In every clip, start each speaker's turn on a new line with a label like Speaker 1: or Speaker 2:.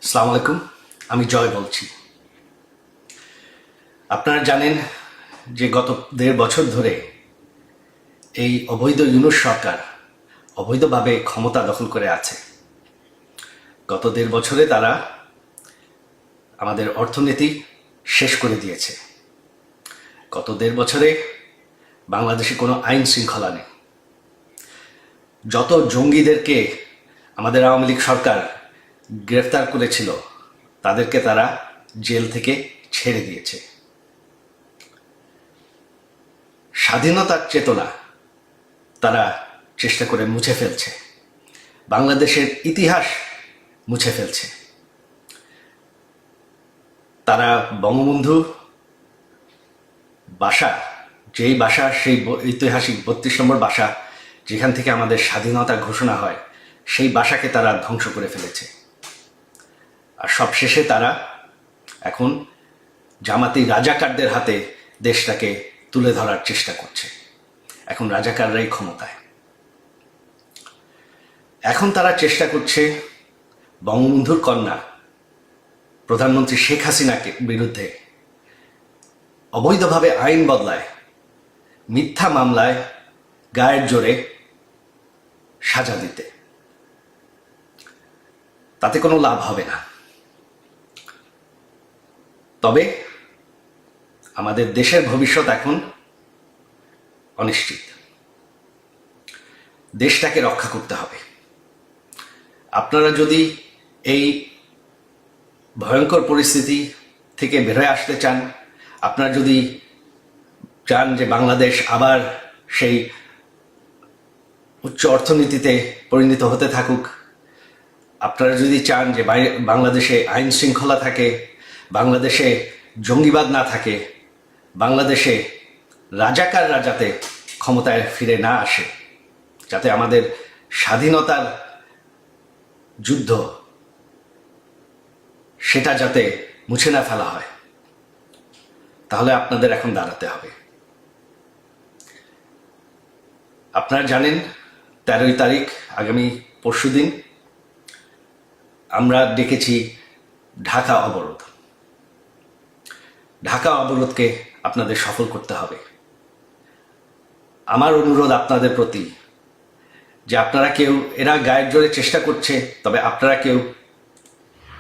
Speaker 1: আসসালামু আলাইকুম। আমি জয় বলছি। আপনারা জানেন যে গত ১.৫ বছর ধরে এই অবৈধ ইউনূস সরকার অবৈধভাবে ক্ষমতা দখল করে আছে। গত ১.৫ বছরে তারা আমাদের অর্থনীতি শেষ করে দিয়েছে। গত ১.৫ বছরে বাংলাদেশে কোনো আইন শৃঙ্খলা নেই। যত জঙ্গিদেরকে আমাদের আওয়ামী লীগ সরকার গ্রেফতার করেছিল তাদেরকে তারা জেল থেকে ছেড়ে দিয়েছে। স্বাধীনতার চেতনা তারা চেষ্টা করে মুছে ফেলছে, বাংলাদেশের ইতিহাস মুছে ফেলছে। তারা বঙ্গবন্ধু বাসা, যেই বাসা, সেই ঐতিহাসিক ৩২ নম্বর বাসা যেখান থেকে আমাদের স্বাধীনতা ঘোষণা হয়, সেই বাসাকে তারা ধ্বংস করে ফেলেছে। আর সবশেষে তারা এখন জামাতি রাজাকারদের হাতে দেশটাকে তুলে ধরার চেষ্টা করছে। এখন রাজাকাররাই ক্ষমতায়। এখন তারা চেষ্টা করছে বঙ্গবন্ধুর কন্যা প্রধানমন্ত্রী শেখ হাসিনাকে বিরুদ্ধে অবৈধভাবে আইন বদলায়, মিথ্যা মামলায় গায়ের জোরে সাজা দিতে। তাতে কোনো লাভ হবে না। তবে আমাদের দেশের ভবিষ্যৎ এখন অনিশ্চিত। দেশটাকে রক্ষা করতে হবে। আপনারা যদি এই ভয়ঙ্কর পরিস্থিতি থেকে বেরোয় আসতে চান, আপনারা যদি চান যে বাংলাদেশ আবার সেই উচ্চ অর্থনীতিতে পরিণত হতে থাকুক, আপনারা যদি চান যে বাংলাদেশে আইন শৃঙ্খলা থাকে, বাংলাদেশে জঙ্গিবাদ না থাকে, বাংলাদেশে রাজাকাররা যাতে ক্ষমতায় ফিরে না আসে, যাতে আমাদের স্বাধীনতার যুদ্ধ সেটা যাতে মুছে না ফেলা হয়, তাহলে আপনাদের এখন দাঁড়াতে হবে। আপনারা জানেন ১৩ই তারিখ, আগামী পরশুদিন আমরা ডেকেছি ঢাকা অবরোধ। ঢাকা অবরোধকে আপনাদের সফল করতে হবে। আমার অনুরোধ আপনাদের প্রতি যে আপনারা কেউ, এরা গায়ের জোরে চেষ্টা করছে, তবে আপনারা কেউ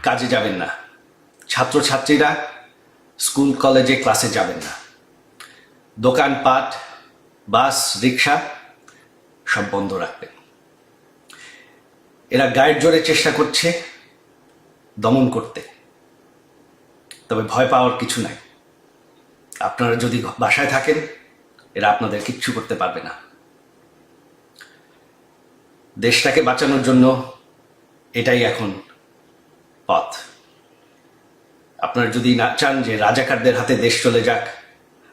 Speaker 1: কাজে যাবেন না। ছাত্রছাত্রীরা স্কুল কলেজে ক্লাসে যাবেন না। দোকানপাট, বাস, রিক্সা সব বন্ধ রাখবেন। এরা গায়ের জোরে চেষ্টা করছে দমন করতে, তবে ভয় পাওয়ার কিছু নাই। আপনারা যদি বাসায় থাকেন, এরা আপনাদের কিচ্ছু করতে পারবে না। দেশটাকে বাঁচানোর জন্য এটাই এখন পথ। আপনারা যদি না চান যে রাজাকারদের হাতে দেশ চলে যাক,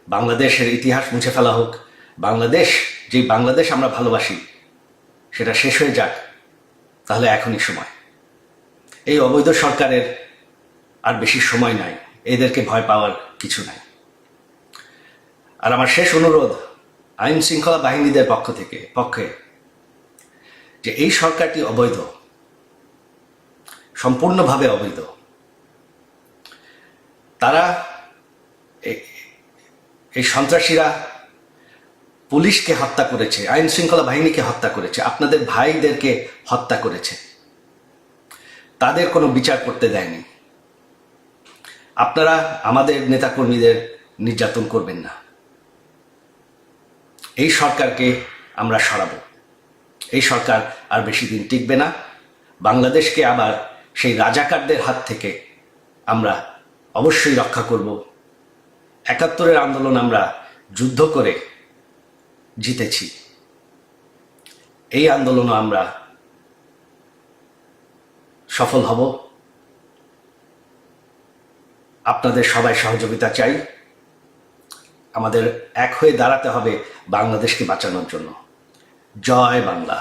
Speaker 1: বাংলাদেশের ইতিহাস মুছে ফেলা হোক, বাংলাদেশ, যে বাংলাদেশ আমরা ভালোবাসি, সেটা শেষ হয়ে যাক, তাহলে এখনই সময়। এই অবৈধ সরকারের আর বেশি সময় নাই, এদেরকে ভয় পাওয়ার কিছু নাই। আর আমার শেষ অনুরোধ আইন শৃঙ্খলা বাহিনীদের পক্ষে যে এই সরকারটি অবৈধ, সম্পূর্ণভাবে অবৈধ। তারা, এই সন্ত্রাসীরা পুলিশকে হত্যা করেছে, আইন শৃঙ্খলা বাহিনীকে হত্যা করেছে, আপনাদের ভাইদেরকে হত্যা করেছে। তাদের কোনো বিচার করতে দেয়নি। আপনারা আমাদের নেতাকর্মীদের নির্যাতন করবেন না। এই সরকারকে আমরা সরাবো। এই সরকার আর বেশি দিন টিকবে না। বাংলাদেশকে আবার সেই রাজাকারদের হাত থেকে আমরা অবশ্যই রক্ষা করব। ৭১-এর আন্দোলন আমরা যুদ্ধ করে জিতেছি। এই আন্দোলনও আমরা সফল হব। আপনাদের সবাই সহযোগিতা চাই। আমাদের এক হয়ে দাঁড়াতে হবে বাংলাদেশকে বাঁচানোর জন্য। জয় বাংলা।